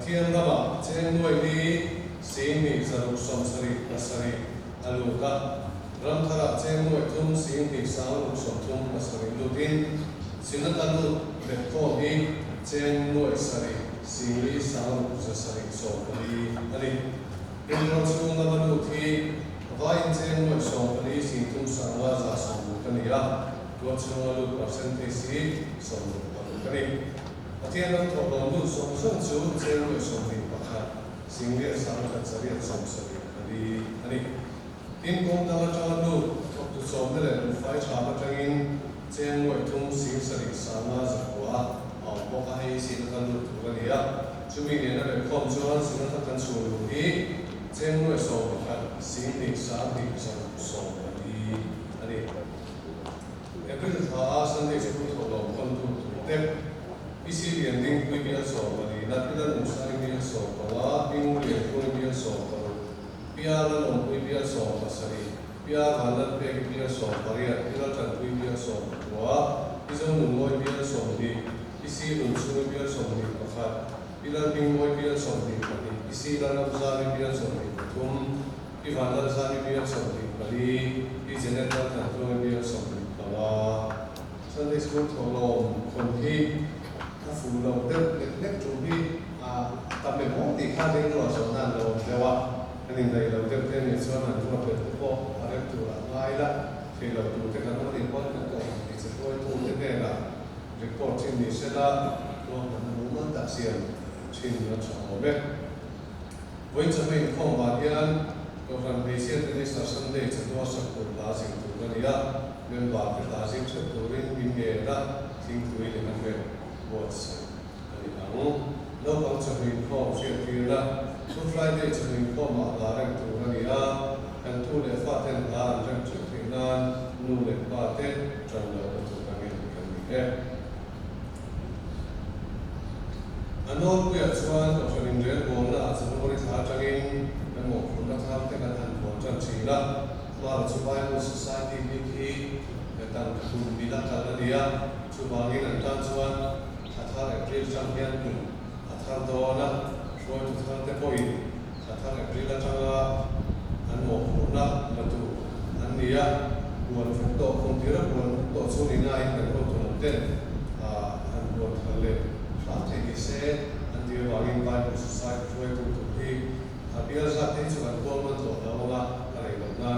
เ Atiyan gama chen noi ni sing ni saruk som sari pasari aluka ram thara chen noi thum sing ni saruk som thum pasari lutin sinatalu bekho ni chen noi sari sing ni saruk sari som ali indro chung gama luthi vai chen noi som ali sing thum sarwa za som kaniya to chung alu percentage si som kani Atiyan ang tolong lu som som chu chen noi som ni pakha singlia saruk sari som sari ali in kong tala tala lu to som le fai cha ma tangin chen noi thum sing sari sama zakwa bo ka hai sin kan lu tu ga ya chumi ne na le khom chuan sin na kan chu lu hi chen noi som pakha sing ni sa ni som ali every tha sunday chu to lo kon tu te isi lian ding kui bia so ali na pidan usai bia so wa ping lian kui bia so pia la long kui bia so pasari pia halat pe bia so paria pia tan kui bia so wa iso nu moi bia so ni isi nu chu bia so ni pakha pila ping moi bia so ni pali isi la na za bia so ni tum pi vala za bia so ni pali pi jenet ta tan tu bia so ni pala Sunday school tholo kon ki phù lâu đất đất chuẩn bị tập luyện món thì khá đến rồi số nan rồi theo ạ nên đây đầu tiên thì số nan chúng ta phải có ở đây chủ là ngay đó thì đầu chủ cái nó liên quan đến cái thì sẽ có thu cái này là report trên thì sẽ là nó muốn đại diện trên nó chọn một bên với cho mình không vào yên có phần bề trên thì sẽ Sunday sẽ có sự của đại diện chủ cái này á nên vào cái đại diện chủ của bên bên nghề đó chính quy để làm việc What's no function in form share so Friday to inform our to Rania and to the Faten and Ramchinan, no the Paten, Chandler to Rania. And all we are one of an Indian Mona as a Boris Hatching and more from the Tartan and Pontan China, while Survival Society Wiki, the Tanku Bila Taladia, Subangin and Tansuan. Athar April champion athar dona shoi to thar te poi athar April changa anmo purna latu anniya buan phukto khongtira buan phukto chuni nai kan ko to ten an buan thale shate ki se andir wagin bai society shoi to hi abia sa te chu an bol man to dawa kare na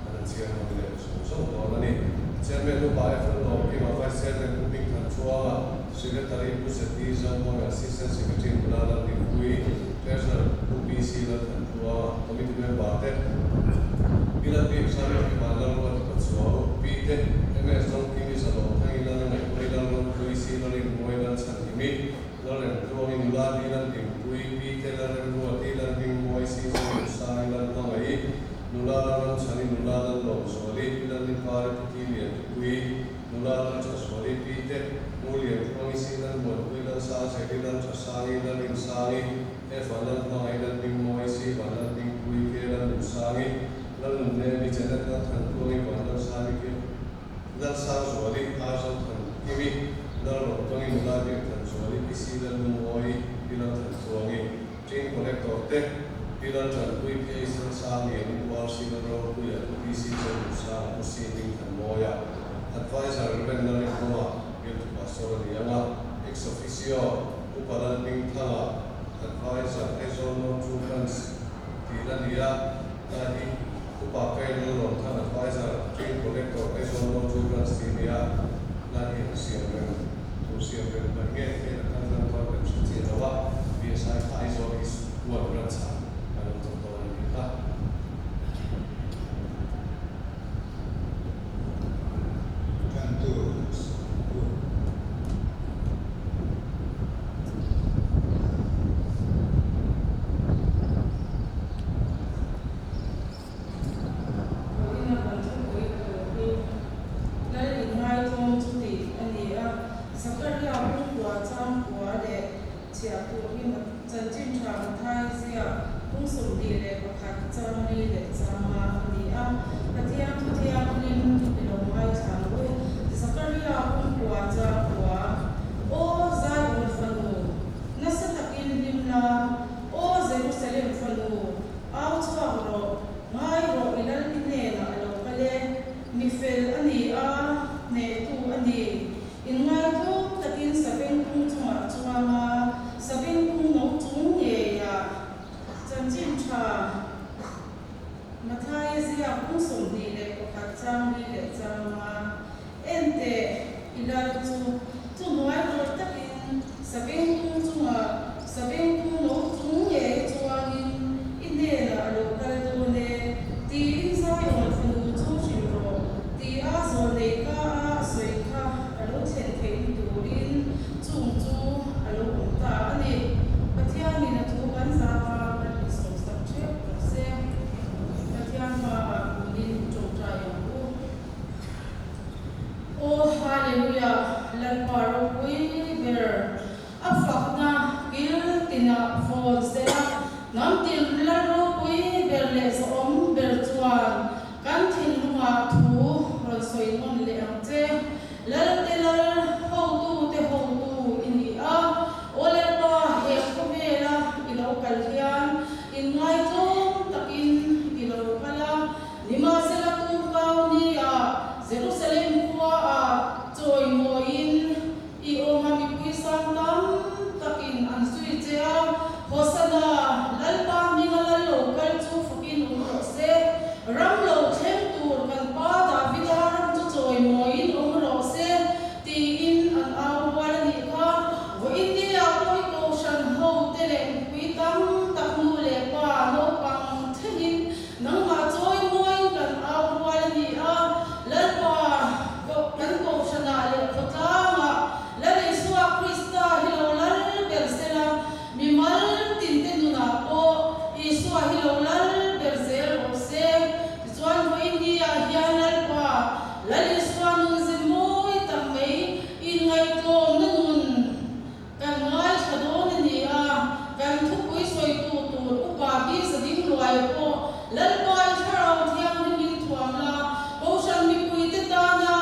an chian no le so do na ni chairman lo bai fa lo ki ma vice chairman moving kan chua Secretary who said these are more assistant secretary Mulala Nikui, treasurer UPC Latantua, committee member Bate, Pilapi Sami Malal Patsua, Pete, MS Don King is a long time, Milan, Luisi, Moilan, Santimit, Loren, Throwing Ladilan, Nikui, Pete, Loren, Tilan, Moisi, Sailan, Tangai, Nulalan, Sani Nulalan, Soli, Pilan, Kilian, Kui, Nulalan, Soli, Pete, Mulia, Proisilan, Wilan, Sakilan, Sasagilan, Insagi, Efalan, Nailan, Moisi, Valan, Wikilan, Usagi, Lalan, Nevi, Janatan, Tui, Valan, Sagi, Lansa, Zoli, Azal, Kimi, Lalan, Tongi, Muladi, Zoli, Isilan, Moi, Pilan, Tuangi, Chain Collector, Tech, Pilan, Tui, Piasan, Sagi, Wasilan, Rokuya, PC, Usa, Usini, and Moya, Advisor, Renal, Koma, Pastor Yama, ex officio, Upalan Pintala, advisor, Ezono Trupans, Tirania, Tadi, Upakai Lontan, advisor, train collector, Ezono Trupans, Tiria, Nadi, Siamen, to Siamen, Baget, and Kantan, and Chitirawa, BSI, Iso is one grandson, and Totonita. Zai cha mathai zia kung som ni le pakhat chang ni le chang ma ente ilal chu noi ro takin sabeng tu chunga sabeng tu no chung ye chuangin ine la lo kal tu ne ti za yong fu chu chi ro ti a zo le ka a soi kha alo chen thei turin chung chu alo ta ani pathian ni na thu kan za ma kan ni so sam che se pathian ma nin chu tra yong ku oh hallelujah lan paro pui ber afakna gil tina phone se nam til la ro pui ber le som ber chuan kan thin lunga thu ro soi mon le ang che lal te lal ho tu ini a ole pa he ko vela ilo kal hian in ngai tom takin ilo kala lima sela tu kau ni a Jerusalem kwa a choi moin I o mami pui sam tam takin an sui chea hosana lalpa mi ngal lo kal chu fukin ro se ram lo them tur kan pa David ram chu choi moin ro se ti in an aw wal ni kha wo india poi ko shan ho tele pui tam tak nu le pa no pang thein nang ma choi moin kan aw wal ni a lalpa ko kan ko shana le khota lale suwa Krista hilolal bersela mimal tintenuna o iswa hilolal bersel ose tuan ho India hianal pa lale suwa nun zemoy tamay ingai to nanun kan ngai chadon ni a kan thupui soi tu upa bi sading luai po lalpa tharau thiang nin thuamla ko shan mi pui te ta na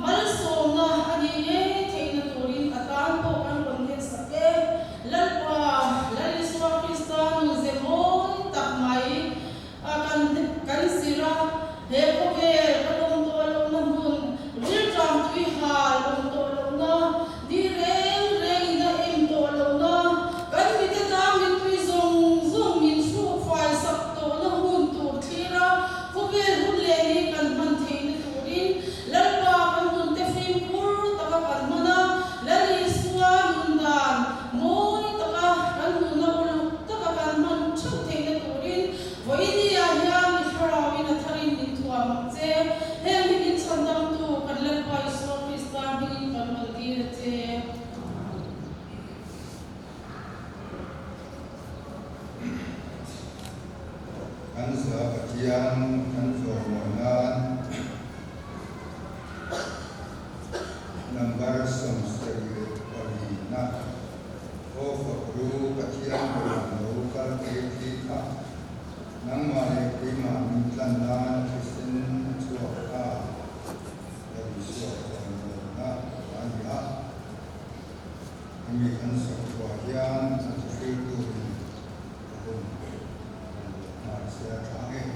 mal som na ani ye theina turin atan po kan konhen sake lalpa laliswa Kristan zemoy takmai kan sira he ko ve kalom to lo na hun ril tram tui hal om to lo na di reng na em to lo na kan mi te ta mi tui zong min su fai sak to na hun tur thira ko ve hun le ni kan man theina turin lalpa kan hun te fim pur taka kan mana laliswa nundan moi taka kan hun na ul taka kan man chu theina turin wo India hian ni tharawi na tharin ni thuam che hem ni chandam tu kan lalpa iso Krista ni kan man dir che kan sa patian kan so monan number som seri parina o fakru patian no kal ke thi tha nang ma le prima mitlan dan krisin chuak ka dari so na ania mi kan so hian kan fil tu saya terakhir.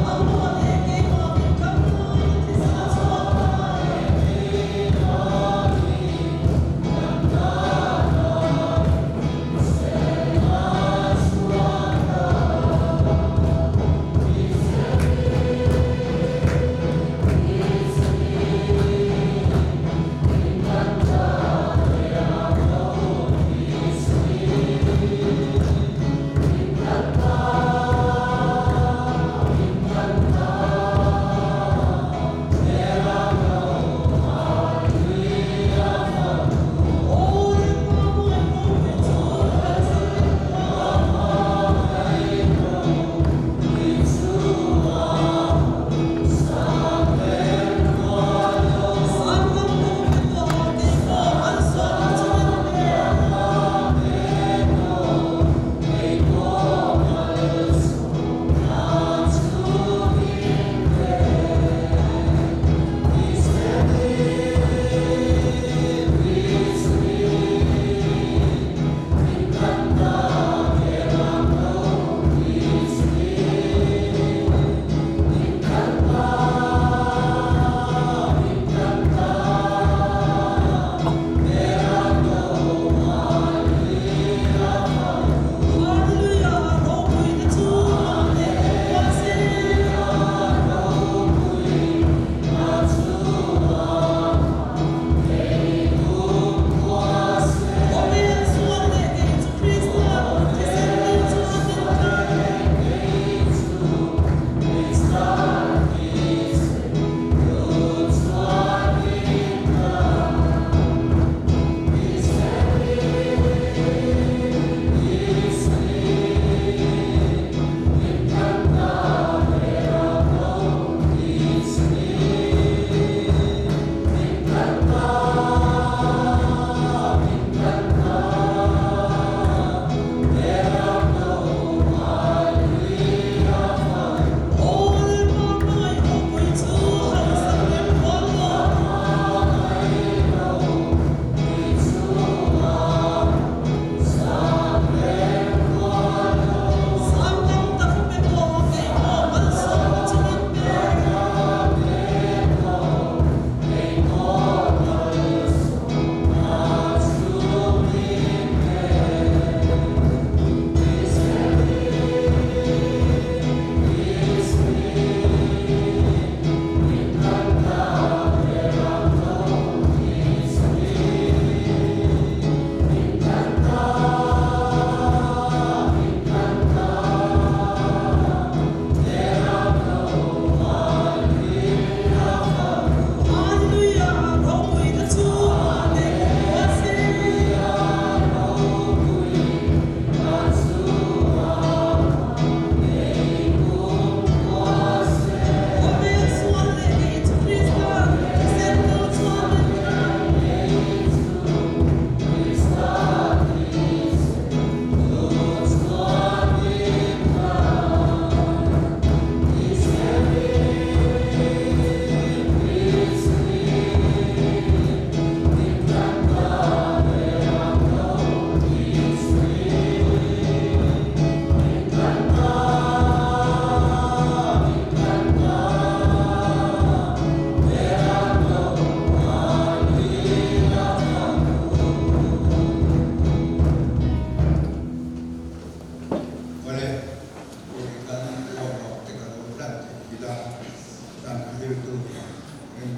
Amu ate ke ko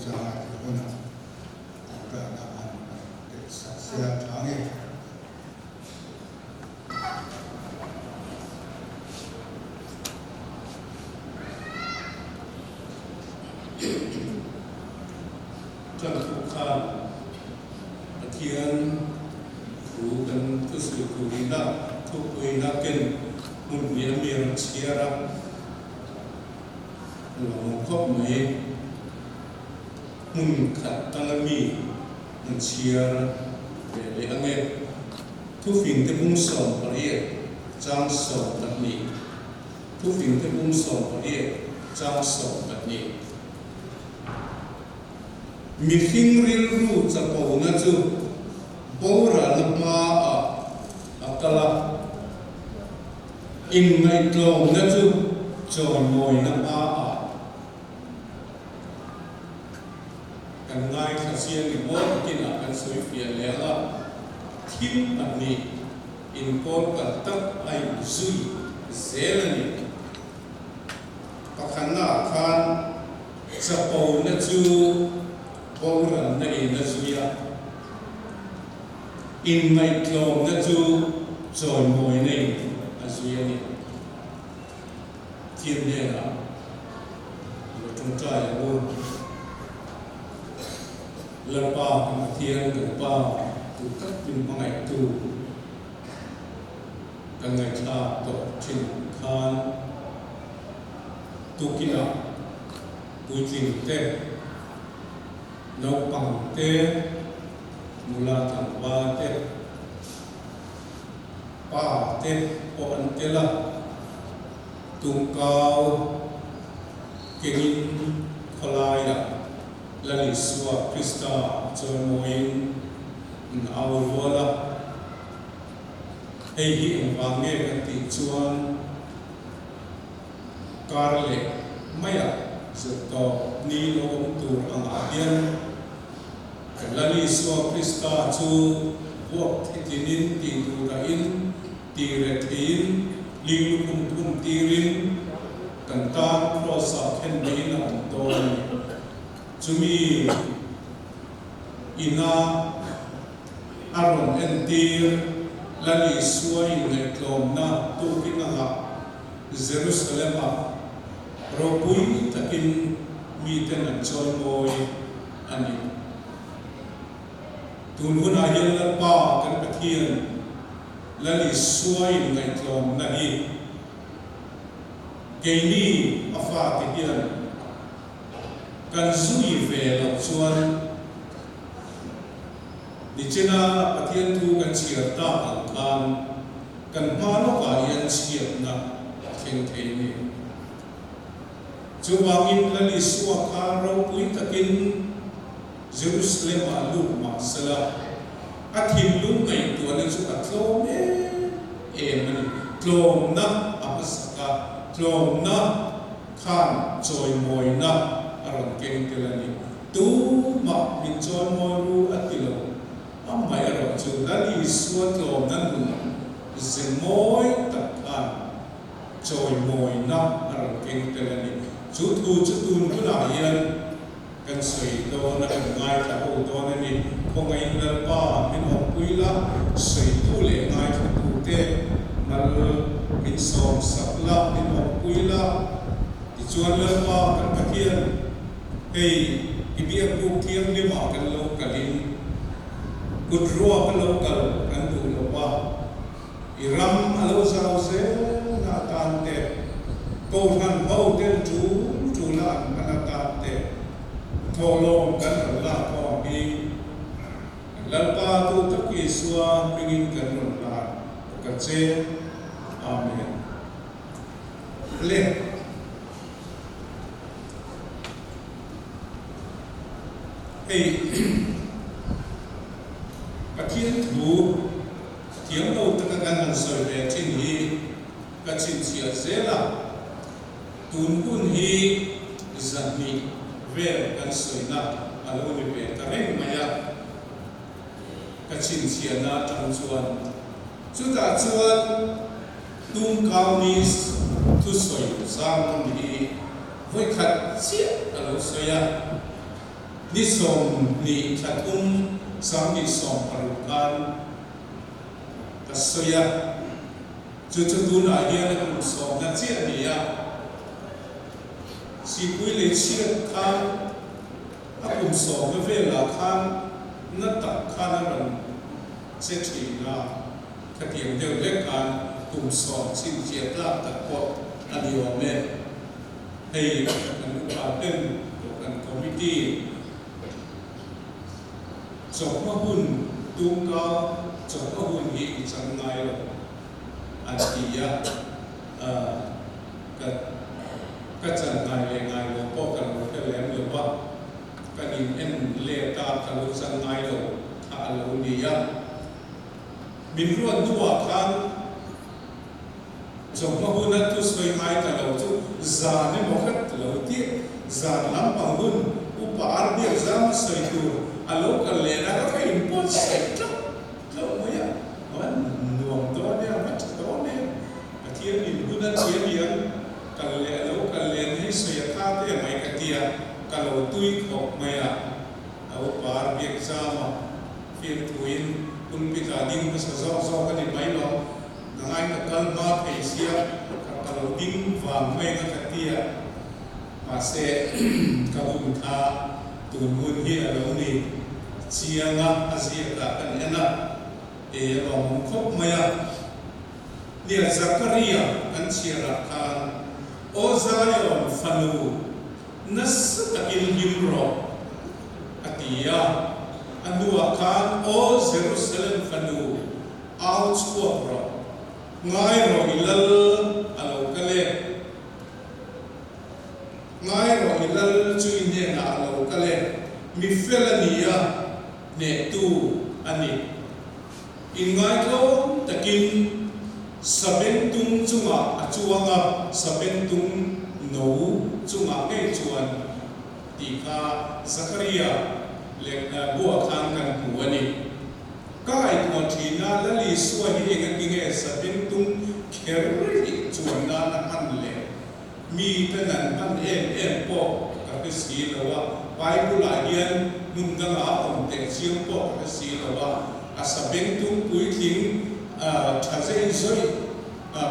sangat guna keadaan sehat angin. Jangan lupa bagian bukan kesulitan untuk mengaken menbiar siaran longkok mai kat tanami siar le ange tu fin te bung som parie jang som tak ni tu fin te bung som parie jang som tak ni mi khing ril ru cha po na chu bora lama akala in mai tlom na chu chon moi na kan ngai khasian ni bo kina kan soi fia lela thim ani in kon ka tak ai zui zelani pakhana khan chapo na chu bora na in na zuya in mai tlom na chu chon moi nei azuya ni thiên địa là trong trời luôn lần ba thiên gần ba từ các bên ngày tu càng ngày ta tổ trình khan tu kia quy trình tê nấu bằng tê mula thằng ba tê ba tê ổn tê là tung cao kengin kholai da laliswa krista chomoin awwala ei hi angwange kan ti chuan karle maya zto ni lom tur ang abian laliswa krista chu wok thitinin ti turain ti retin lilukum tirin kantan prosa khen beina ton chumi ina aron entir lali suai ne klom na tu kinanga Jerusalem ropui takin mi ten chon moi ani tunun ayel la pa kan pathian lali suai ngai tlom na hi keini afa te hian kan zui ve lo chuan ni chena pathian thu kan chiar ta ang kan ma no ka yan chiar na theng thei ni chuwangin lali suwa kha ro pui takin Jerusalem alu ma sala athim lu ngai tu na chu atlom mani tlom na apasaka tlom na khan choi moi na aron keng telani tu ma min choi moi ru atilo amai aro chu lali suwa tlom na nu zen moi takhan choi moi na aron keng telani chu tu tun na yan kan soi do na kan ngai ta ho do na ni ko ngai na pa min hom puila soi tu le ngai ta tu te mal min som sapla min hom puila ti chuan le pa kan pathian ei ibia ku thiam ni ma kan lo kalin kudro kan lo kal kan du lo pa iram alo sao se na tan te ko han ho ten tu la na ta te tolong kan la ko bi lalpa tu taki suwa pingin kan la ka che amen le hey pathian thu thiam lo ta kan an soi ve chin hi ka chin sia zela tun kun hi zanni ver kan soina alo ni pe tareng maya kachin siana tang chuan chuta chuan tung kaunis tu soi sam ni voi khat chia alo soya นิสมนิทัตุมสังนิสมปรุกันกัสยะจุดดูนาเฮียนกุศลนัดเจียนียสิคุยเลเชียคันอากุศลเวลาคันนัดตักคันนั้นเสถียนาขะเทียงเดียวเล็กกันกุศลสิ้นเจียตลาตักปอกอดีวเมให้กันอุปาเป็นกันคอมมิตี้จบมาหุ่นตุงกาจบมาหุ่นอีกจังไงล่ะอันที่ยะก็จังไงเลยไงล่ะพอกันก็แหลมหรือว่ากันอินเอ็นเลตากันรู้จังไงล่ะถ้าเราดียะบินรวดตัวกันจบมาหุ่นนั้นทุสวยหายกันเราทุจานเนี่ยบอกกันเราที่จานลำบากหุ่นอุปอาร์เบียจามสวยตัวAlô galeraก็อินพุตเสร็จแล้วเนี่ยมันรวมตัวเนี่ยมันตัวเนี่ยเทียนอินพุตนั้นเทียนยังกันเลยแล้วกันเลยให้เสียค่าเท่าไหร่กันเทียกันเราตุ้ยขบไม่อะเอาปาร์เบียกซ้ำฟิลทวินคุณพิจารณ์มันจะซ้อกันอีกไหมเนาะง่ายกับการมาเอเชียกันเราดิ้งวางไม่กันเทียมาเสะกับอุณาตุนมุนที่เรานี่เชียงอ่ะอาเซียกันเนี่ยนะเราคบมาเนี่ยซักรียอันเชียรักกันโอซายอนฟันูนัสตะกิลยิมโรอติยาอันดูอาการโอเยรูซาเล็มฟันูอัลสควอโรง่ายโรอิลลอัลกัเลง่ายโรอิลลจุยเนี่ยนะอัลกัเลมิเฟลนียเนตูอันนี้อินง่ายก็ตะกินสเปนตุงจุงอ่ะจวงอ่ะสเปนตุงโนจุงอ่ะไม่จวนตีกาซักรียาเล็กบัวทางกันหัวนี่ก็ไอตัวทีน่าและลีส่วนนี้กันกินสเปนตุงเคอรี่จวนน่าอันเล็กมีเป็นอันอันเอ็นปอกกับเป็นสีแล้วว่าไปกุหลาบเย็นนุ่งกะลาผมเด็กเชียงปอกกับสีแล้วว่าอาสเปนตุงปุยทิ้งถ้าจะอินสอย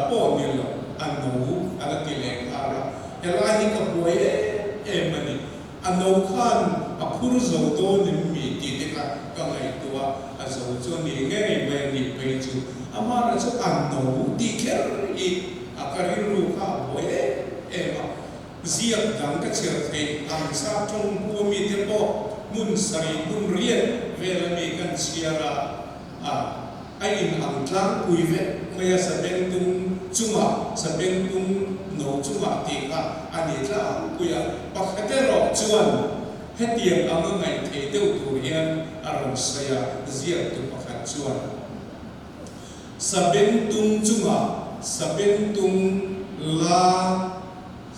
ปอกนี่หรออันนู้อันที่เล็กอะไรเฮลาฮิกับบัวมันนี่อันนู้ขันอับพูดจะโดนมีตีเด็กก็ไงตัวอันจะโดนนี่ไงไม่นี่ไปจูอามาเราจะอันนู้ตีแค่อีอาการิรูข้าบัวมาเสียงดังก็เชื่อใจอันซาจงผู้มีเทปมุนสรีมุนเรียนเวลามีกันเชียระไอ้อินอังกลางคุยเวไม่สเปนตุงจุงสเปนตุงโนจุงตีกะอันนี้จะคุยปักเตอร์จวนให้เตียงเอาเมื่อไงเทเดวตัวเรียนอารมณ์เสียเสียตัวปักจวนสเปนตุงจุงสเปนตุงลา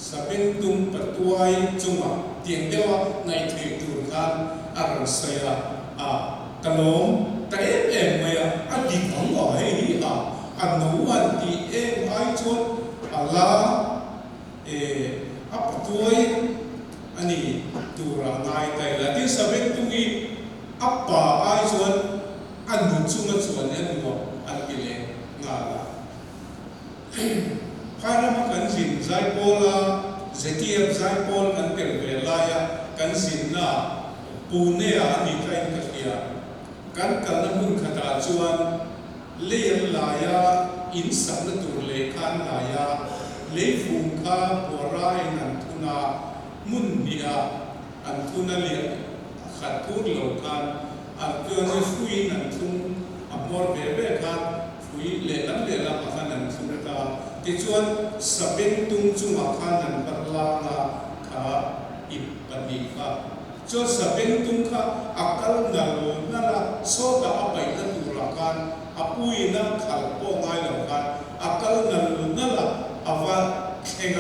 สเปนตุงปัตวายจุงเตียงเดียวในเทตัวกันอารมณ์เสียกลมแต่ไม่อันดีของเราให้ดีอันนู้นอันที่ไอ้ชดอะไรอัปตัวอันนี้ตัวเราง่ายแต่ละที่สเปนตุงีอัปปะไอ้ชดอันนู้นชวนเนี่ยตัวอันกิเลสงาละพายมากันสินใจโพลาเจติเอฟใจโพลกันเป็นเวลากันสินน่ะปูเนียอันนี้ใครกันเดียกันกันนั้นมุ่งขดาจวนเลี้ยงลายอินสันตุเลขันลายเลี้ยฟุงข้าบัวไรนันทุนามุนเนียอันทุนาเลี้ยขัดทุนโลกันอันเกินฟุยนันทุนอับมอร์เบเบกันฟุยเลี้ยงเลี้ยงอาคารนันทุนตาที่จวนสเปนตุงจุงอาคารนันบัลลาลาข้าอิบปฏิฆาจนสเปนตุงข้าอักลนัลนั่นละโซดาอับไปนั่นตุลากันอัปุยนั่งขัดโป้ง่ายแล้วกันอักลนัลนั่นละอาวาเข่ง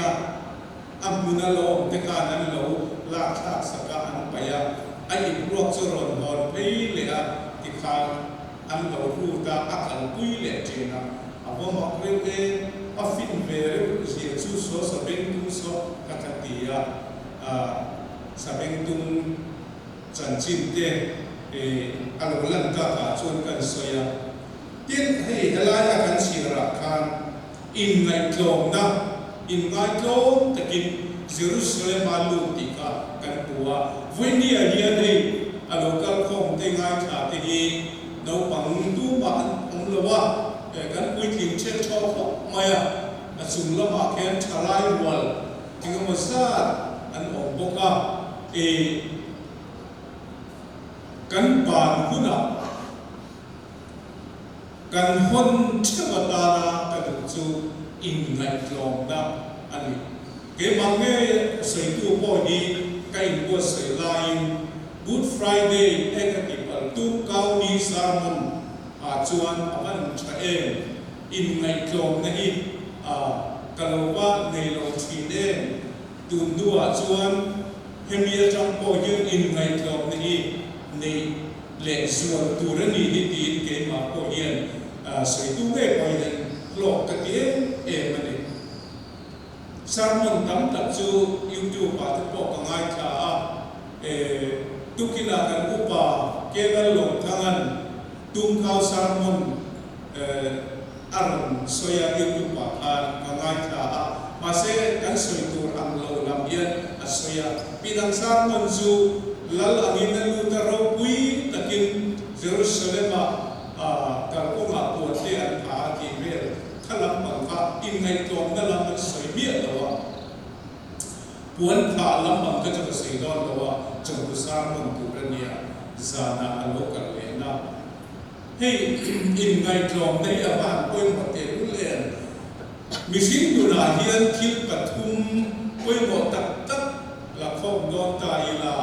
อัมมุนัลโลเตกานันโลลาทักสกัอันไปไอ้พวกจรอนบอลไปเลยที่ข้าอันเราพูดตาอักลปุยเลยจริงนะอาวามักเรียอฟินเวรเสียชูโซสเปนตุงโซกัตติยาสเปนตุง จันจินเตอารมณ์ลันกาชวนกันสวยเตียนให้เฮลายกันชีราคานอินไงโคลงนะอินไงโคลงตะกินเยรูซาเล็มมาลูติกากันปัววันนี้เรียนให้อารมณ์กัลคงเตงไงขาเตฮีเราปังดูบ้านองละว่ากันคุยถึงเช็ดชอบมาสุนละมาแค่ชาลายวอลถึงมาซาอันออกบกากันปานหุ่นกันคนเชื่อตานากันจูอินไงกลองนะอันนี้เกี่ยมังเง่ใส่ตัวพอดีใกล้บัวใส่ลาย Good Friday เอกติปัลตุกาวนีสารมันจวนมันชะเองอินไงกลองนี่กะโลว่าในโลทีเดนดูนัวจวนเฮมีจังโปยืนอินไงกลองนี่ในเล่ส่วนตัวนี้ที่ดีเกี่ยมาโปยืนใส่ตัวเว้ยไปเลยโลกกะเตี้ยมันนี่สารมันตั้มตัดจูยูทูบปาที่ปอกง่ายค่ะทุกินากันอุปาเกลัลลงทางนั้นตุ้งข้าวสารมันอารมณ์สวยยูทูบปาทานง่ายค่ะมาเสกกันสวยตัวอังโลลำเอียนสวยปีนังสารมันจูลัลอังอินลูตาเราปุยตะกินเยรูซาเล็มกาลกุงอาปวดเตียนผากีเวลขลังบังคับอินในตรงนั่นละมันสวยเบี้ยแล้วว่าปวนผาลำบังก็จะเสียดอนแล้วว่าจงกุศลมันตุระเนียจานาอโลกันเลยนะให้อินในตรงในอาบ้านป่วยหมดเต็มเลียนมีสิ่งดูนาเฮียนคิดปฐุมป่วยหมดตักละครดอนตายละ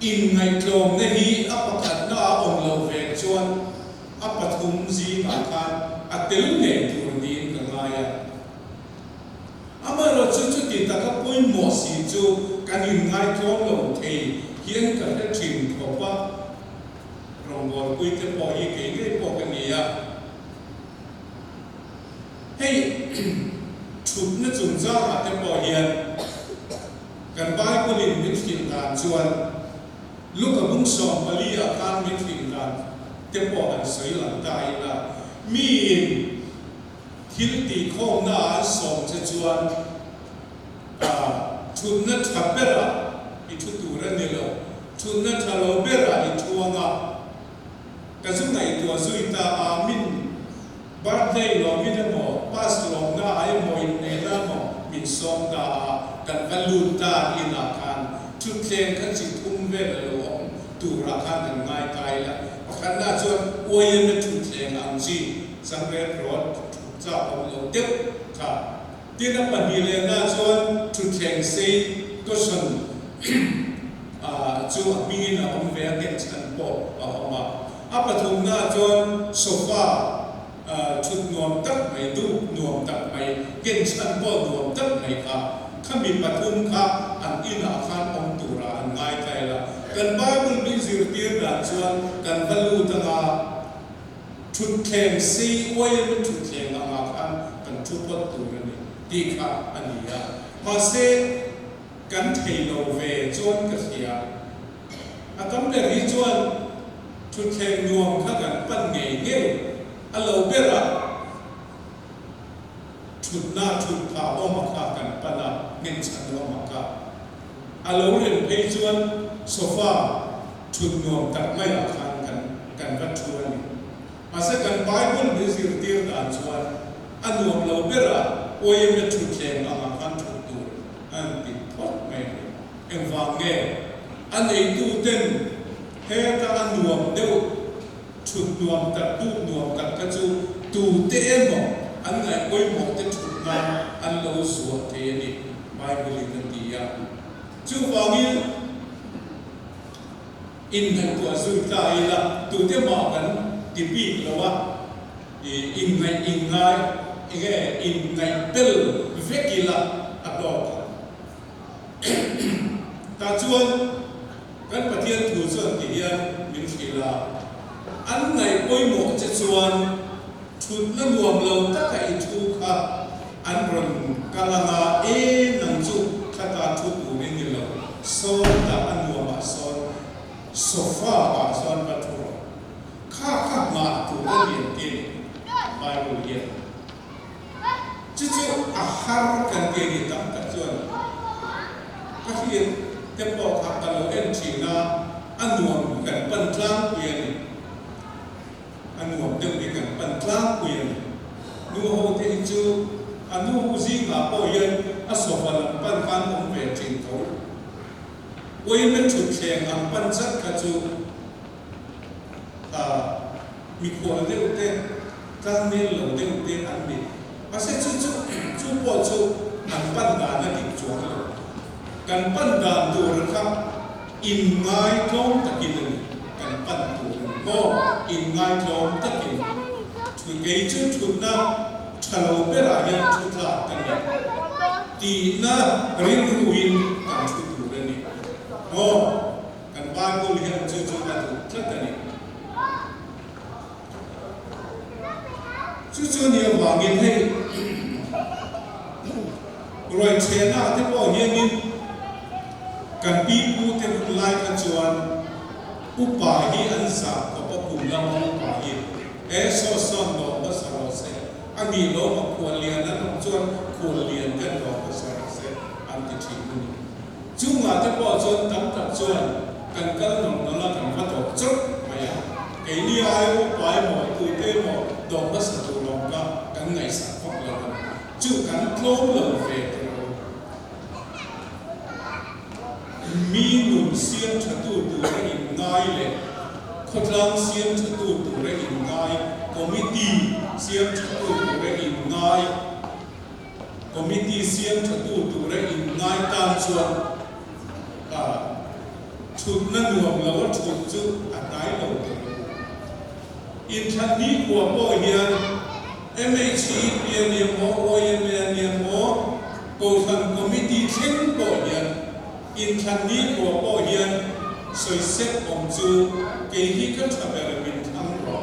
อินไงกลมในนี้อัปกันน่าองเราเวกชวนอัปทุมจีมาทานอัตลุเนตุรดีนกันไงอามาเราจุดที่ตะกับปุยหมอสีจูกันอินไงกลมเราเทเฮียนกันได้ชิมเขาว่าโรงบอลปุยจะปล่อยเก่งได้ปล่อยกันเนี่ยให้ชุดนั่นจุนจ้าอาจจะปล่อยเฮียนกันบ้านคนอื่นเป็นสิ่งการชวนลูกกับมุ้งสองมาลีอาการไม่ถึงกันเต็มปอดสวยหลังใจละมีทิลตีข้องหน้าสองจะชวนชุดนัททับเบระอีชุดตัวนั่นเนี่ยเราชุดนัททับเบระอีชัวงะกระสุนในตัวสุยตาอามินบัดเดย์เรามินหมอปัสลงหน้าไอ้หมออินเนล่าหมอมินสองตากันวัลุตาอินาการชุดเพลงขันจิทุ่มเวลโลงตูราคาหนึ่งง่ายตายละขันน่าชวนอวยนชุดเพลงอังจีสังเวชรถเจ้าของเราเด็กครับที่นับปัจจุบันน่าชวนชุดเพลงซีก็ชนจูมีน่ะผมเวลเด็กฉันบอกเอามาปฐุมน่าชวนโซฟาชุดนวมตักไม่ดูนวมตักไม่เก่งฉันบอกนวมตักไม่ครับข้ามีปฐุมครับอันอินาคันองตุราอันง่ายใจละกันไบเบิลมีสิริเดียร์ดันชวนกันบรรลุตั้งชุดแข่งซีไว้เป็นชุดแข่งอาคันกันชุดวัตถุนี่ดีค่ะอันนี้มาเสกกันเทโนเวจวนกษียอาตั้มเบริจวนชุดแข่งนวมข้ากันปั้นเงี้ยเงี้ยอัลโลเบระชุดหน้าชุดผ้าออกมาฆ่ากันปนาเงินฉันออกมาฆ่าอาลูเรนไปชวนโซฟาชุดนวมตัดไม่อาคารกันวัตถุนี้มาสักกันไบเบิลดิสิรตีร์ดานชวนอันนวมเราเบระโอ้ยมันชุดแข่งอาคารชุดตัวอันติดทอดไม่เอ็มฟังเงอันไอตูเต้นเฮตาอันนวมเดียวชุดนวมตัดตูนวมตัดกระจูตูเต้มอันไหนโอ้ยหมดจะชุดนั้นอันเราสวดเทนี่ไบเบิลกันดีอ่ะจู่ฟังยิ่งอินในตัวสุดท้ายละตัวเดียวมากันที่ปีกแล้วว่าอินในอินในเปิลเวกิละอัดดอกตาชวนกันปะเทียนถูส่วนที่ยังมินกิลาอันไหนโอ้ยหมดจะชวนชุดนั้นรวมเราตั้งแต่ชูค่ะอันรันกาลานังจุคาตาชุดดูนี่เราโซดาอันรวมมาโซ ar kan ke ni tam ka chuan ka hian te po kha ka lo en thina anuam kan pan tlang pian anuam te ni kan pan tlang pian nu ho te chu anu hu zi nga po yan asofa lam pan kan om ve chin tho oi men thu thleng am pan chat ka chu mi khol de te tang ne lo de te an ni ase chu po chu an pan da na dik chu lo kan pan da du ra kha in ngai klom takin kan pan tu mo in ngai klom takin thu ge chu thu na chalo pera ya thu la kan ni ti na rin ruin kan thu tu re ni mo kan ba ko li han chu chu na tu thlat ni chu ni wa ngin hei roi chena te po yin kan pi pu te lai ka chuan upa hi an sa ko pa kum lam upa hi so son no ba sa ro se ani lo ma ko lian na chuan ko lian kan lo ba sa se an ti thi ni chu nga te po chuan tam ta chuan kan kal nom no la kan va to chuk ma ya ke ni ai o pai mo tu te mo do ba sa tu lo ka kan ngai sa ko la chu kan klom lo ve mi nun siam thatu tu re in ngai le khotlang siam thatu tu re in ngai committee siam thatu tu re in ngai committee siam thatu tu re in ngai tan chuan thut na nuam lo thut chu atai lo in than ni ko po hian MHC PNM mo OMN mo ko than committee thing po hian in than ni ko po hian soi set om chu ke hi ka thaber min thang ro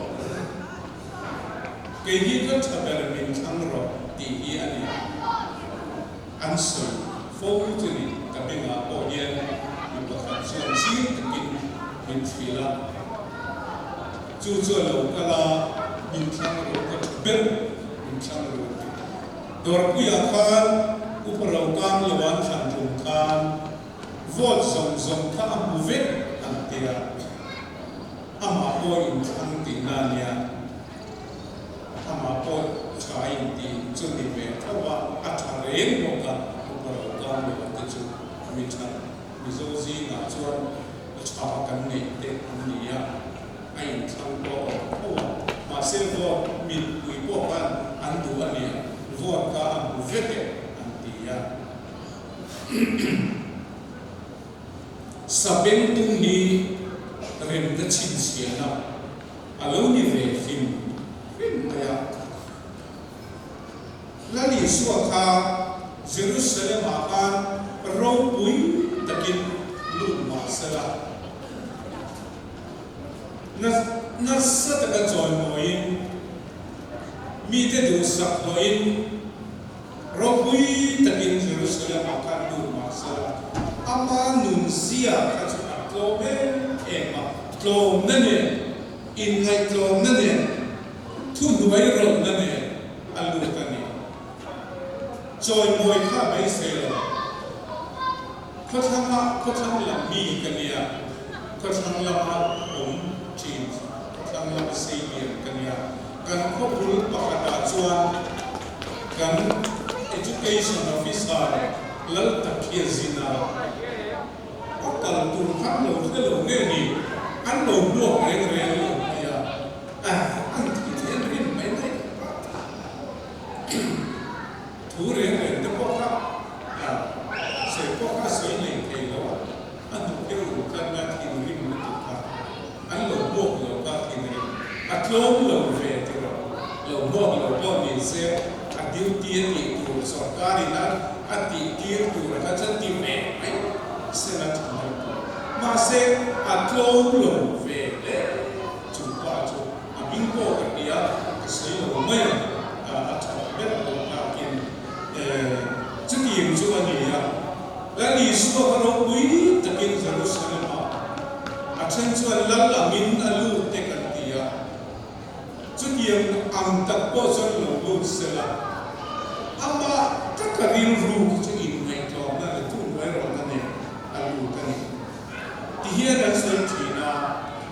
ke hi ka thaber min thang ro ti hi ani an soi fo tu ni ka be nga po hian ni ko khan chuan chi takin min thila chu chu lo kala min thang ro ka thaber min thang ro dor pu ya khan upro kam lawan than thum khan vot zong ka amu vet an tia ama po in thang ti na nia ama po chai ti chu ni ve thawa athare mo ka upro kam lo ka chu mi thang mi zo zi na chuan cha kan nei te nia ai thang po ma se vo mi pui po kan an du ania vot ka amu vet an tia sabeng tung ni rem da chin siana alo ni ve film maya lani suwa kha Jerusalem akan ro pui takin lu ma sala na sa ta joy moin mi te du sak loin ro pui takin Jerusalem akan lu ma sala ama nun sia ka chu klome ema klom na ne in ngai klom na ne thu duai ro na ne alu ka ni joy moi kha bai se la ko thang la mi ka ni ya ko thang la ma om chin ko thang la se ni ka ni ya kan ko bul pa ka chuan kan education officer lal takia zina kal tu kham lo ke lo ne ni an lo lo re lo ya an ti ten rin mai mai tu re te po ka se po ka se ne ke lo an tu ke lo kan na ti rin mu tu ka an lo ka ti ne a klom lo ve te lo po ni se a duty ni tu sarkari na ati kir tu ra ka chan ti me ai se na ti ma se a klom lo ve le chu pa chu a bin ko ka dia ka se lo me a tha be lo ka kin chu ti yin chu ani ya la ni su ka ro pui ta kin Jerusalem a chen chu la la min alu te ka dia chu ti am tak po chu lo lu se la ama ถ้ากริลรูจะอินไม่กลองนั่นเลยทุ่งไว้รอนั่นเองอาลูกันที่เฮียนันสุดที่น่ะ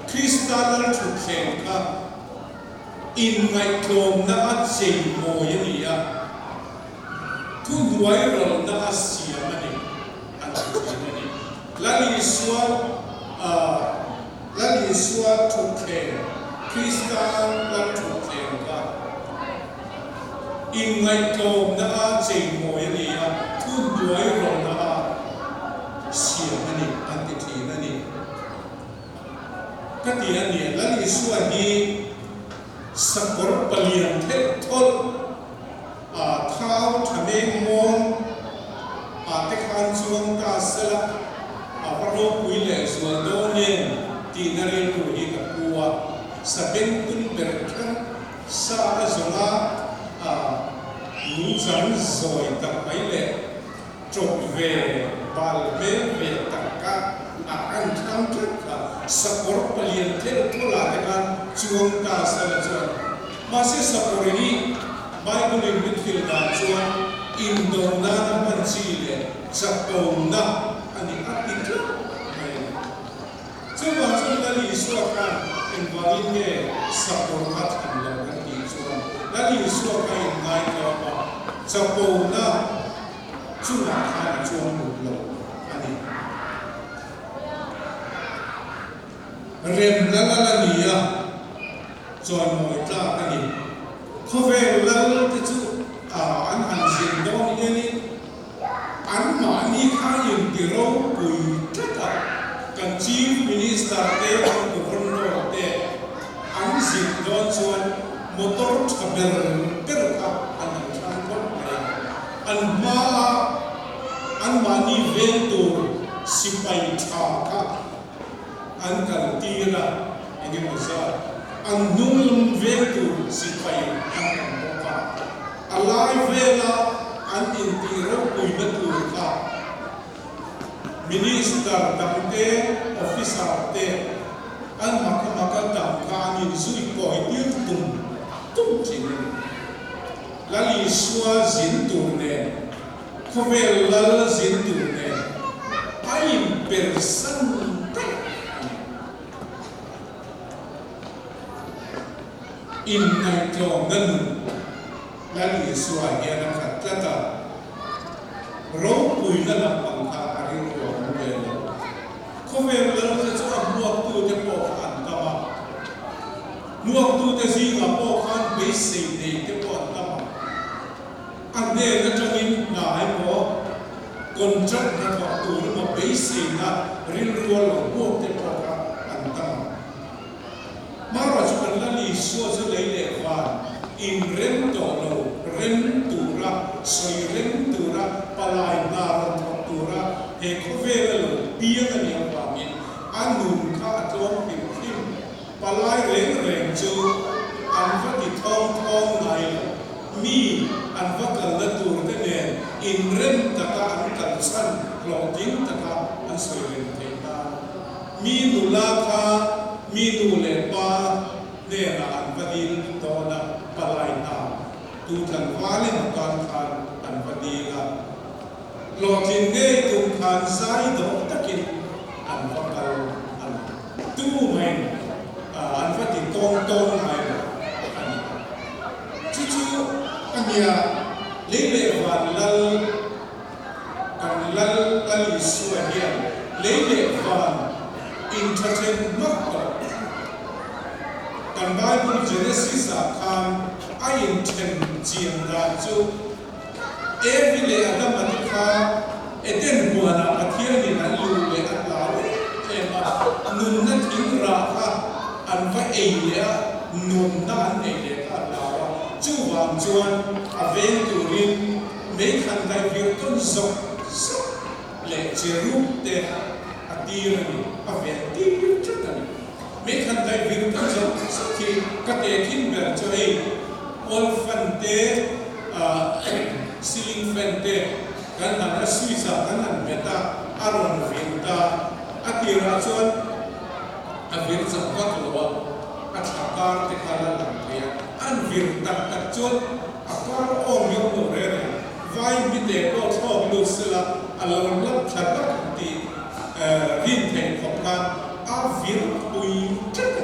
คริสตัลถูกเข่งกับอินไม่กลองนั่นเสียงโมยนี่อ่ะทุ่งไว้รอนั่นเสียมันเองอันนี้แล้วลิสวาถูกเข่งคริสตัลถูกเข่งกับอินไม่กลองนั่นเสียงโมยนี่อ่ะทุ่งไว้รอนั่นเสียมันเองอันที่นั่นเองก็ที่อันนี้แล้วลิสวานี้สักกรปเลียนเทศทลเท้าทะเลมองเตคันจวงกาสละพระโลกุยเลสวนโดเนนที่นเรตุฮิกับกัวสเปนตุนเบรกันซาจงานูจันซอยตักไปเลยจบเวบาลเวตักกะอันทำทุกสักกรปเลียนเทศทลาเตคันจวงกาสละจวนมาเสียสักกรณีไบเบิลอินมิดฟิลดาจวนอินโดนามันจีเลจับโตนะอันนี้อัติดละจวนวันจวนนั่นอิสวากันอินวาลินเกสักกรมัดอันละกันที่จวนนั่นอิสวากันอินไงก็ว่าจับโตนะจวนขันจวนหมดเลยอันนี้เรียนนั่นละนี่อ่ะจวนหมดละอันนี้เขาเวลาที่จู่อันสินดองนี่อันมานี่ข้ายังที่เราคุยกันกันชีฟมินิสเตอร์เตอร์กุฟรโนเตอันสินดองส่วนมอเตอร์ขับเรือกับอันนั้นทางคนไปอันมานี่เวนตูสิไปทากับอันกันตีระอันนี้มันจะอันนุ่มเวนตูสิไปอันกันอะไรเวลาอันอินทิโรคุยนัดตัวค่ะมินิสเตอร์ดังเตอออฟฟิศอาร์เตอันมักดังการยินสุยปอยยืดตุ้มจริงลาลิสวาจินตูเน่คเวลาจินตูเน่ไอ้เปอร์เซนต์อินในกลองนั้นและลิสวาเฮียนะครับจะต่เราคุยกันบังคับอะไรตัวมันเลยเขาเวลาจะชอบมวกตัวจะปอกอันตมามวกตัวจะซีกับปอกอันเบสิกเด็กจะปอกอันตมาอันเดียก็จะมีหน่ายบอกคนจัดนะปอกตัวนี่มาเบสิกนะเรียนรู้หลงพวกจะปอกอันตมามาเราจะเป็นละลิสวาจะเลยเด็กว่าอินเรนโตโลเรนตูระสวยเรนตูระปลายนารันตูระเฮโคเวลเปียกันอย่างว่ามินอันนุ่มข้าทองพิมพิมปลายเร่งจูอันว่าที่ทองไงมีอันว่ากันละตูระเนี่ยอินเรนตะการอันกันสั้นกลอดิ้งตะการอันสวยเรนเทนามีนุลาคามีนุเลปาเนี่ยอันว่าดินโตนะปลายนาตูทันวาเลนการทานอันพอดีละโลกินเงยตุงทานไซดอกตะกินอันว่ากันอันตู้ไม่อันว่าที่ตรงไม่อันจู่อันเนี้ยเล่วันลัลกันลัลลิสวาเฮียเล่วันอินเทอร์เทนมากกันไบเบิลเจเนซิสคันไออินเทนเจียงดาจูเอวิเลอดัมติคาเอเดนบัวนาปะเทียนี่นั้นลูเลอัลลาเอมานุนนัทิงราคาอันว่าเอเลียนุนด้านเอเลียอัลลาจูวางจวนอเวนตูรินเมคันไดวิร์ตุนซอกเลเจรูเตอตีรันอเวนตีวิร์ตุนเมคันไดวิร์ตุนซอกสักทีก็เตคินเบอร์จอยออลฟันเตซิลิงฟันเตกันนั่นสวิสกันนั่นเมตาอารอนวินตาอติราชวนอวิร์จักวัตโลอัตถการเตคาลันเทียอันวิร์ตักตักชวนอาการองยกโนเรเร vai mi te ko thok lu sela alon lap thak ti rin thei khop kan a vir pui chak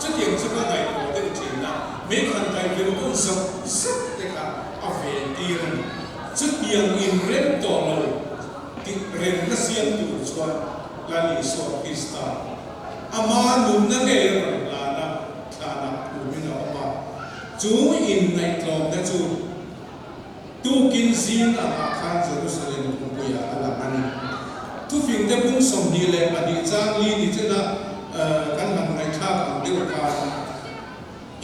chu tiang chu ka ngai ko te chin na me khan kai vir ko zap zap te ka a ve ti ren chu tiang in rem to lo ti ren na siam tu chuan la ni so krista ama nun na nge la na thana tu mi na ma chu in nai tlom na chu tu kin zin a khan Jerusalem ko ya ala ani tu fin te bung som ni le ani chang li ni chena kan man ngai tha kan de ka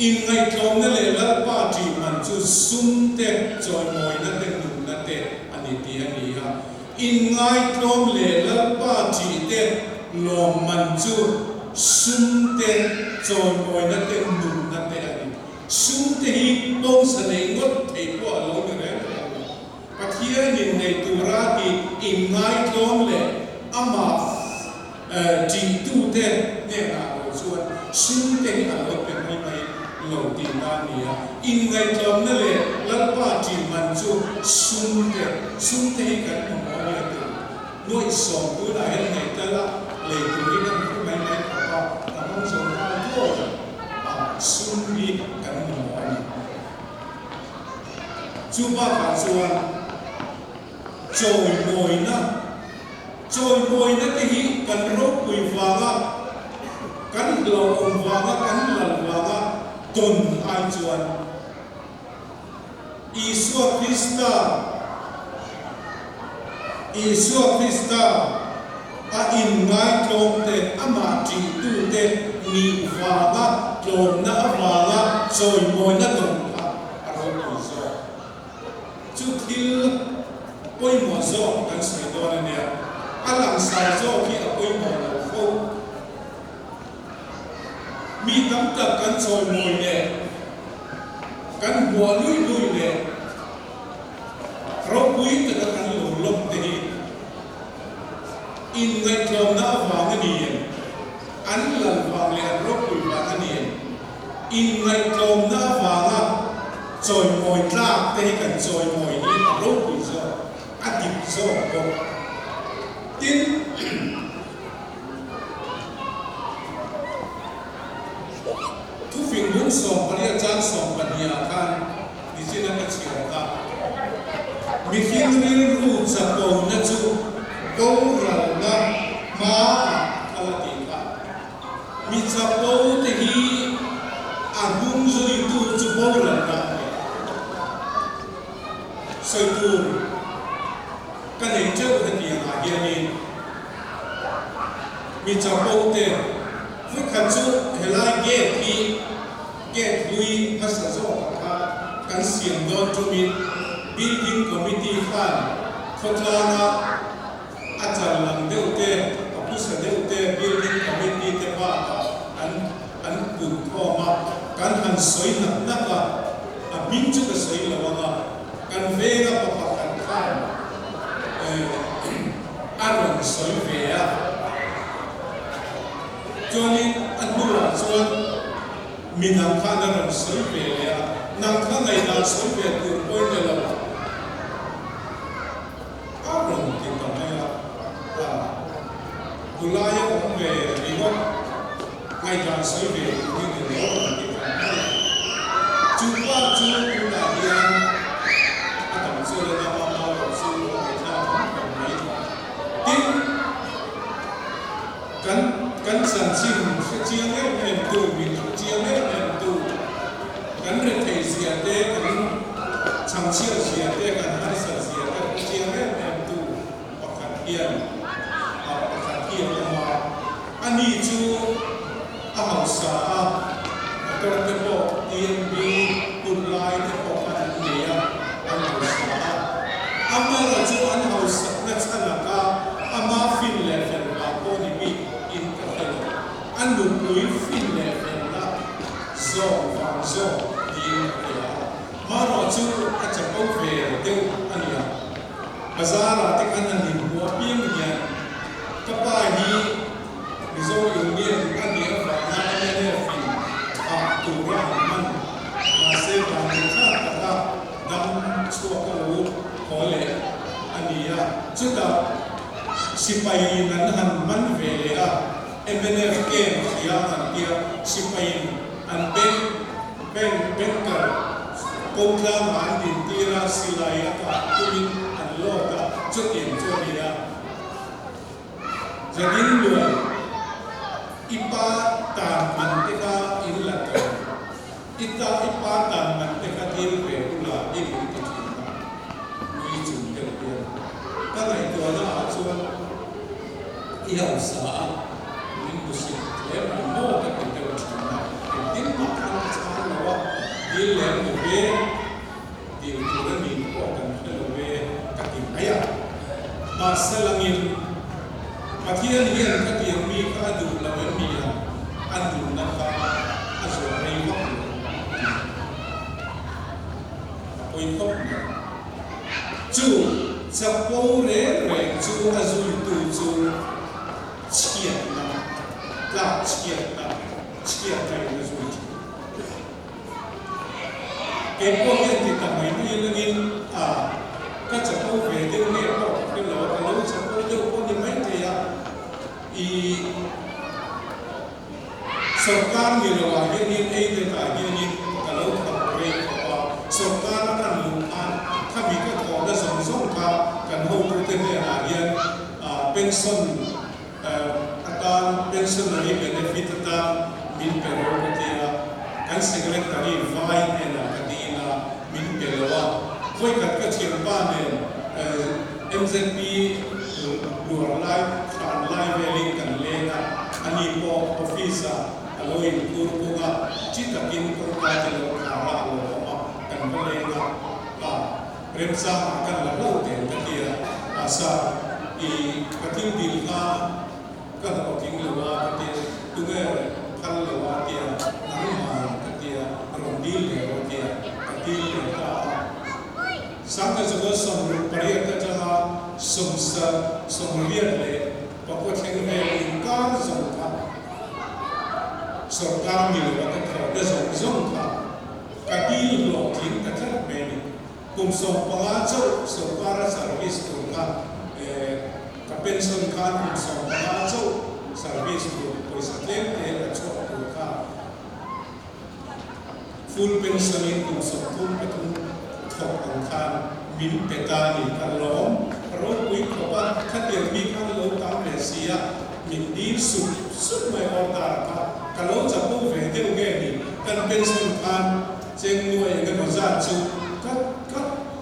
in ngai tlom na le la pa ti man chu sum te choi moi na te nu na te ani ti ani ha in ngai tlom le la pa ti te lom man chu sum te choi moi na te nu na te ani sum te hi bong sa nei ngot thei ko alo ni re pathia ni nei tu ra ki in ngai tlom le ama ji tu te ne na lo chuan sum te hi alo pe mai mai lo ti na ni a in ngai tlom na le la pa ti man chu sum te hi kan mo ni te noi som tu na hen nei ta la le tu ni kan mai mai pa ta mong som ta to sum ni kan mo ni chu ba ka chuan choi moi na te hi kan ro pui wanga kan lo om wanga kan lal wanga ton ai chuan Isu Krista a in ngai tlom te ama ti tu te ni wanga tlom na wanga choi moi na ton a ro pui zo chu thil oi mo zo kan sai do na ne alang sai zo ki a oi mo lo fo mi tam ta kan choi moi ne kan bua lui ne ro pui te kan lo lom te hi in ngai tlom na wang ni an lan wang le ro pui wang ni in ngai tlom na wanga choi moi tlak te kan choi moi ni ro pui zo adip zo ko tin tu fin lung som paria chan som pania kan di sina ka chira ka mi hin ri ru cha ko na chu ko ra na ma ala ti ka mi cha ko te hi a hung zo i tu chu bo ra ka sai tu ka nei cheu ha ti a hian ni mi cha ko te fu kha chu helai ge thi ge lui ha sa zo ka kan siam do tu mi building committee fan khotlana achal lang deu te apu sa deu te building committee te pa an kun thoma kan han soi na ka a bin chu ka soi lawanga kan vega pa kan khan aron soi ve a Johnny Admura chuan minang khan aron soi ve a nang khan ngai na soi ve tur poi ne la aron ti ta mai a kulaya om ve riwa ngai na soi ve ni ni lo ti ta mai chu pa chu tu na dian atam so le na ma ma lo su ngai na ka mai tin kan san sim chiang em tu min chiang em tu kan re thei sia te kan chang chia sia te kan har sa sia te chiang em tu pakhat hian ma ani chu a hau sa to te po TNB put lai te po kan nia an hau sa amma ra chu an hau sa na chala ka ama fin le fel ba ko ni mi in ka fel an lu lui fin le fel la zo wang zo din ya ma ro chu a cha ko ve deu ania bazara te kan an ni mo pim ya ka pa hi zo yu ni an ni fa na ne ne fin a tu ra man ma se ba ni ka ta dam chu ko lu อเลยอันนี้จุดสิไปนั้นหันมันเวลาMNF เกมเสียหันเดียสิไปอันเป็นกันกงลามันดินตีราสิไลกับตุมินอันโลกจุดเด่นจุดเดียจะดิ้นด้วยอิปาตามมันเตกาอินลักกันอิปาตามมันเตกาที่เวรุลาอินติกินมีจุดเด่นก็ในตัวนั้นชวนอีอาสามินบุษเล่มันโน้ตเป็นเรื่องที่น่าดิ้นมาทางชาลว่าดิ้นเล่นเวดิ้นตัวนี้พวกกันเล่นเวกันดิ้นไอ้มาสลังินมาที่นี่กันก็ที่มีข้าดูแล้วมีอันดูนะครับอันส่วนในห้องโอ้ยห้องจูจะโป้เร่จูอาจุยตูจูเชียร์นะกลับเชียร์นะเชียร์ใจอาจุยเก็บพวกนี้ติดต่อไม่ได้เรื่องก็จะโป้เร่เรื่องนี้ก็เป็นเราแต่เราจะโป้เรื่องพวกนี้ไม่ได้อีสงการมีระหว่างเรื่องนี้เองแต่การเรื่องนี้แต่เราทำเองว่าสงการนั้นลุงอันถ้ามีก็ขอได้ส่งข่าวกันห้องประเทศเรียนเป็นส่วนอาการเป็นส่วนในเบนฟิตต่างมินเปโรกติอาการเสกเล็กตารีไวน์เนี่ยนะกันดีนะมินเปโรว่าคุยกันก็เชื่อบ้านเนี่ยMZP ดูอะไรผ่านไลฟ์เวลิงกันเลยนะอันนี้พอออฟฟิศอร่อยตัวพวกจิตตะกินตัวการจะลงข่าวเรากันไปเลยนะเริ่มสร้างกันแล้วเราเห็นตะเกียอาสาอีกระทิ้งดินก็ต้องทิ้งเลยว่ากระเทียตัวเงี้ยพันเลยว่าเกียน้ำมันกระเทียรองดีเลยว่าเกียกระทิ้งเลยก็สังเกตว่าสมรูปเรียกจะหาสมเรียนเลยเพราะว่าเทคโนโลยีการส่งข่าวส่งการมีว่าก็เขาได้ส่งข่าวกระดิ่งหลอกทิ้งกระทั่งเป็นกลุ่มส่งปลาเจ้าส่งการสารวิสตัวกันกับเป็นส่งการกลุ่มส่งปลาเจ้าสารวิสตัวบริษัทเล็กเล็กชอบตัวกันฟูลเป็นสนิทกลุ่มส่งทุ่มไปทุ่มถกอังคารมินเปตานีกันล้อมรถวิ่งเข้าไปถ้าเดี๋ยวมีการลงตามเลเซียมินดีสุดไม่ออกตาครับกันล้อจะพูดเรื่องเดียวกันนี่กันเป็นสงครามเจงหน่วยกันมาจัดจุก็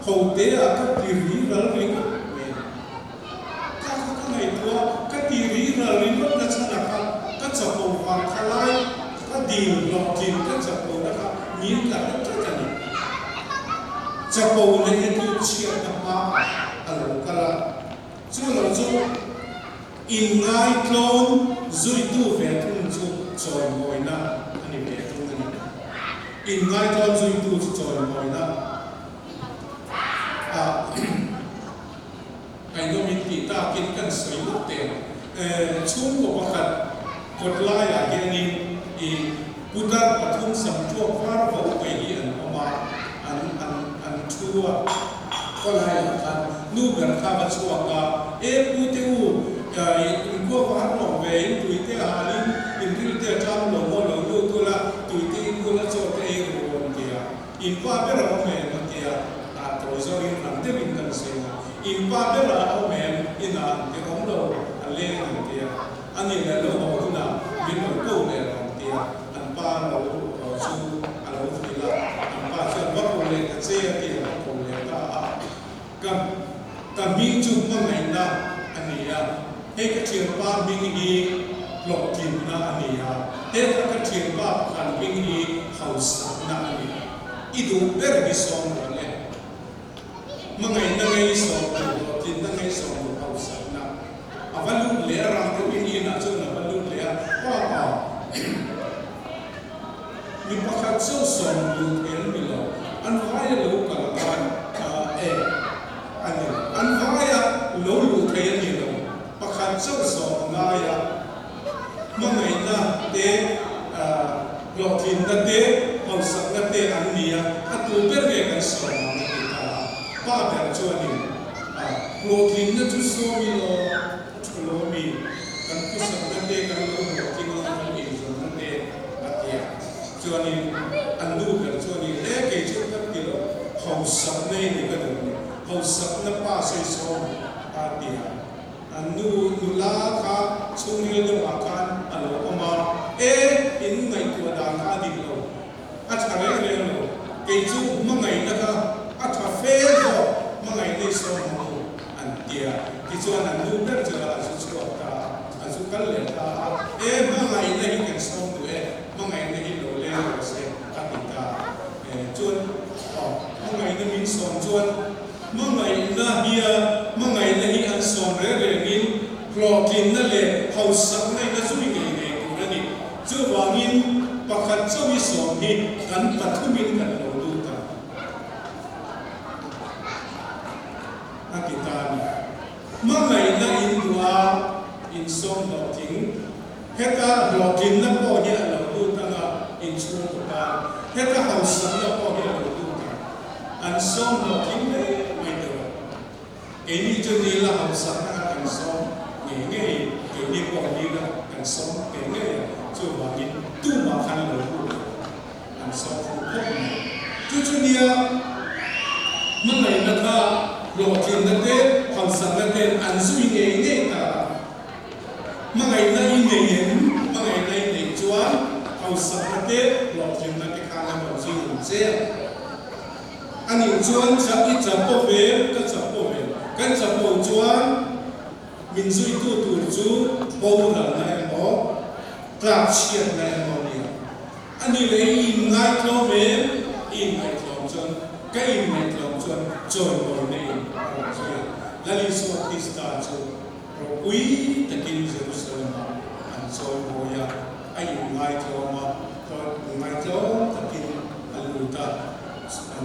เขาเดียก็ตีรีเราเองก็ในตัวก็ตีรีเราเองก็จะชนะครับก็จะพูดความทลายก็ดีหลอกกินก็จะพูดนะครับมีกันก็จะนี่จะพูดในที่เชื่อธรรมะอะไรก็ละจู่เราจู่อินไงคลอนจุยตู้เวทุนจู่จอยมวยนะอันนี้เวทุนนี่อินไงคลอนจุยตู้จอยมวยนะไอ้โนมิติตากินกันสวยลุกเต็มช่วงประคัดกดไล่อย่างนี้อีกุฎาปทุมสัมชั่วฟ้าเขาไปเรียนออกมาอันชั่วก็ไล่กันนู่นกันข้ามาชั่วกันพูดถึงอินพวกวันหลงเวงตุยเตหาลินอินที่เตจามหลงว่าหลงดูตัวละตุยที่กุลโจเตเองรู้วันเดียอินว่าเป็นเราแม่วันเดียตัวจริงนั่นเด็กอินกันเสียอินป้าเบลาเอาแมนอินนั่นที่ของเราอันเล่นนั่นเดียอันนี้เราเราดูนะมินเราโตเลยนั่นเดียอันป้าเราสู้อันเราทีละอันป้าเชื่อว่าคนเล่นเสียที่เราคนเล่นกับมินจุ่มมันไหนนะอันนี้ให้กระเทียมป้ามินอีหลอกกินนะอันนี้ให้กระเทียมป้าขันมินอีเขาสักนะอันนี้อีดูเบอร์ดิสองเลยมังไงนั่งไงสองตัวกินนั่งไงสองตัวเขาสักนะอาวันรุ่งเลี้ยรังตัวนี้นะจนอาวันรุ่งเลี้ยว่ามีประคับเจ้าสองตัวเองไม่หรอกอันว่าอย่าลูกกันกันอันว่าอย่าลูกเทียนนี่หรอกประคับเจ้าสองนายมังไงนะเด็กหลอกกินนั่นเด็กเขาสักนั่นเด็กอันนี้อันตัวเบอร์เรียกันสองป้าแบบชวนนี่ โปรตีนนะทุโซมิโลโลมีกันกุศลนั่นเองกันโลกินนั่นเองส่วนนั่นเองอัตยาจวนนี้อันดูกันจวนนี้เกจิกันกิโลเขาสับในนี่กันเลยเขาสับนับป้าใส่ซองอัตยาอันนูนุลาค่ะช่วงนี้เราอาการอันโลอมาอินไงตัวด่างอาดิโลอัตอะไรเรื่องโลเกจูมั่งไงนะคะอัตเฟโลมั่งไงในซองอันเดียที่ชวนอันดูเรื่องจะสุดสวดตาอันสุดกันเลยตามั่งไงในกันซองด้วยมั่งไงในโลเลโลเซกัติตาชวนมั่งไงในมินซองชวนมั่งไงน่าเฮียมั่งไงในอันซองเรื่องนี้พลอกินนั่นเลยเขาสักในนั่นสุดยังไงกูนั่นนี่เจ้าวางินปะคัดเจ้าวิสองนี่กันปัทุมินกันเราดูตาอากิตานี่มั่งไงในอินดัวอินซองดอกจิงเฮต้าดอกจิงนั่นก็เนี่ยเราดูตาอินชูตาเฮต้าเขาสักนั่นก็เนี่ยเราดูตาอันซองดอกจิงเลยไม่เท่าเอ็นี่จะนี่ละเขาสักนั่นอันซองเงี้ยเกี่ยวกับวันนี้นะกันสองเกี่ยวกับช่วงวันนี้ตู้มาคันเลยกันสองคนพบจุดนี้เมื่อไหร่นะคะโลกินนั่นเองความสัมพันธ์อันสุยเงี้ยแต่เมื่อไหร่ในเงี้ยเมื่อไหร่ในจวนความสัมพันธ์โลกินนั่นเองการทำสิ่งเสียอันนี้จวนจะอีจับโปเวก็จับโปเวกันจับโปจวนมินซุยตู้ตูจูโบราณในหม้อกราบเชียนในหม้อเนี่ยอันนี้เลยอินไงคลอมเองอินไงคลอมจนก็อินไงคลอมจนจนโบราณเนี่ยเชียนแล้วลิสวติสตาจูเราคุยตะกินเยรูซาเล็มอันโซโบยาไอ้อินไงคลอมมาก็อินไงคลอมตะกินอันลูตา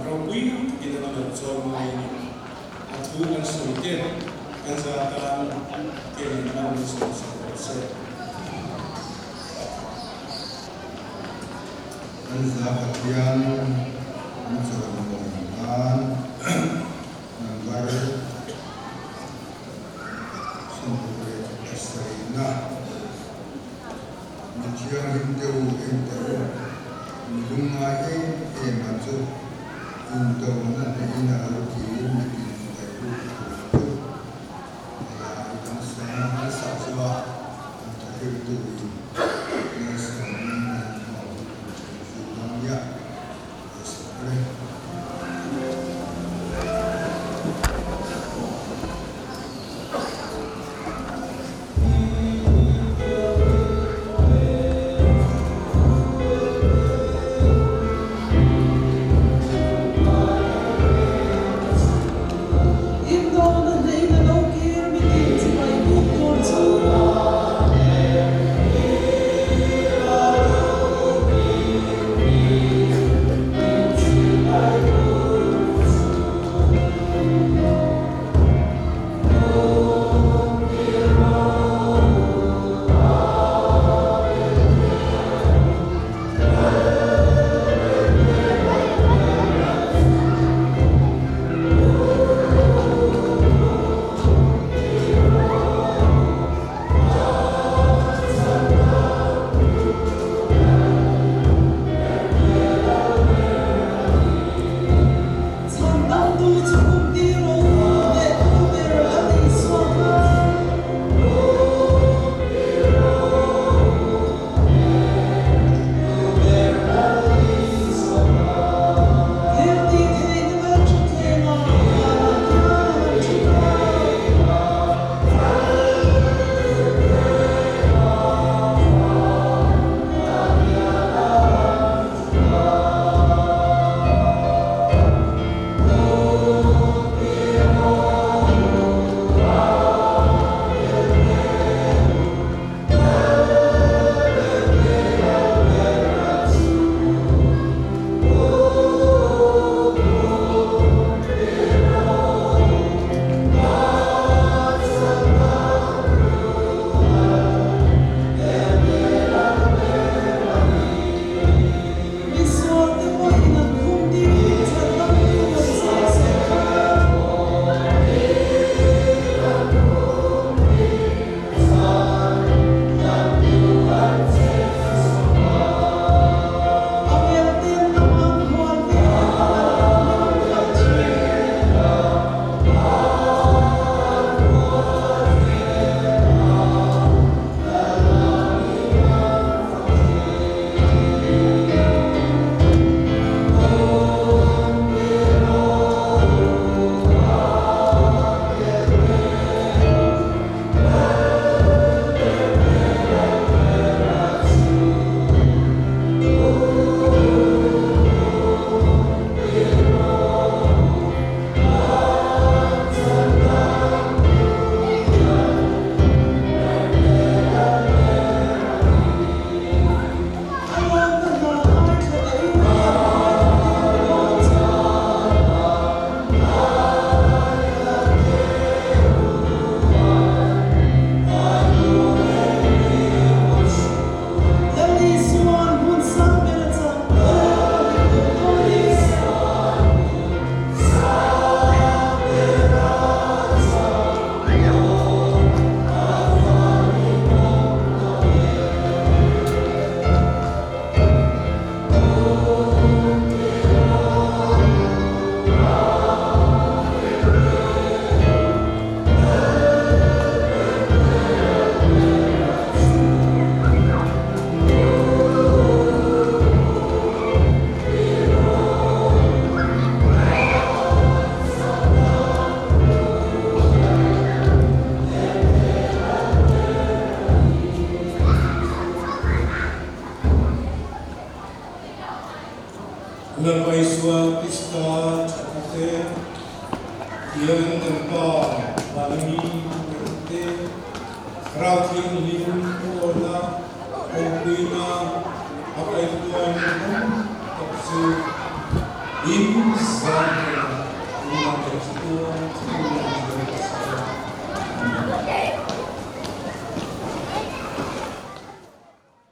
เราคุยตะกินอันลูโซโบยาอันทุกอันสุดเด่นอันจะการเกี่ยวกับการส่งเสริมอันจะพัฒนาอันจะดำเนินการนังการสมบูรณ์อัศวินามิเชียหินเดียวเองเดียวมีลุงมาเองมาจูอินโดนั่นเองนะเราที่มีกินไปรูปIndo Krista Chakate Yang Tempa Balami Kute Rakin Lim Ola Okwina Akai Tuan Kapsu In Zan